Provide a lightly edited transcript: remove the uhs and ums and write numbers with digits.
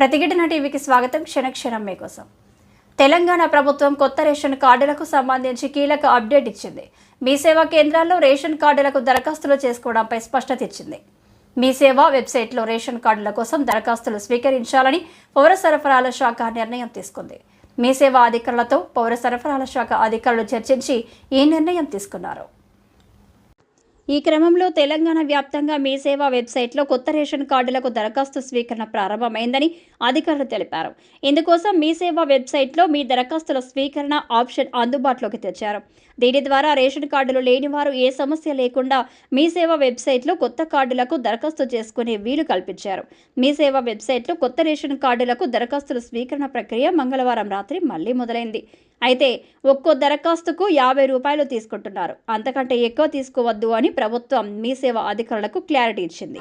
ప్రతిఘటన టీవీకి స్వాగతం. క్షణక్షణం మీకోసం. తెలంగాణ ప్రభుత్వం కొత్త రేషన్ కార్డులకు సంబంధించి కీలక అప్డేట్ ఇచ్చింది. మీ సేవా కేంద్రాల్లో రేషన్ కార్డులకు దరఖాస్తులు చేసుకోవడంపై స్పష్టత ఇచ్చింది. మీ సేవా వెబ్సైట్లో రేషన్ కార్డుల కోసం దరఖాస్తులు స్వీకరించాలని పౌర సరఫరాల శాఖ నిర్ణయం తీసుకుంది. మీ సేవా అధికారులతో పౌర సరఫరాల శాఖ అధికారులు చర్చించి ఈ నిర్ణయం తీసుకున్నారు. ఈ క్రమంలో తెలంగాణ వ్యాప్తంగా మీ సేవా వెబ్సైట్లో కొత్త రేషన్ కార్డులకు దరఖాస్తు స్వీకరణ ప్రారంభమైందని అధికారులు తెలిపారు. ఇందుకోసం మీ సేవా వెబ్సైట్లో మీ దరఖాస్తుల స్వీకరణ ఆప్షన్ అందుబాటులోకి తెచ్చారు. దీని ద్వారా రేషన్ కార్డులు లేని వారు ఏ సమస్య లేకుండా మీ సేవా వెబ్సైట్లో కొత్త కార్డులకు దరఖాస్తు చేసుకునే వీలు కల్పించారు. మీ సేవా వెబ్సైట్లో కొత్త రేషన్ కార్డులకు దరఖాస్తుల స్వీకరణ ప్రక్రియ మంగళవారం రాత్రి మళ్లీ మొదలైంది. అయితే ఒక్కో దరఖాస్తుకు 50 రూపాయలు తీసుకుంటున్నారు. అంతకంటే ఎక్కువ తీసుకోవద్దు అని ప్రభుత్వం మీ సేవా అధికారులకు క్లారిటీ ఇచ్చింది.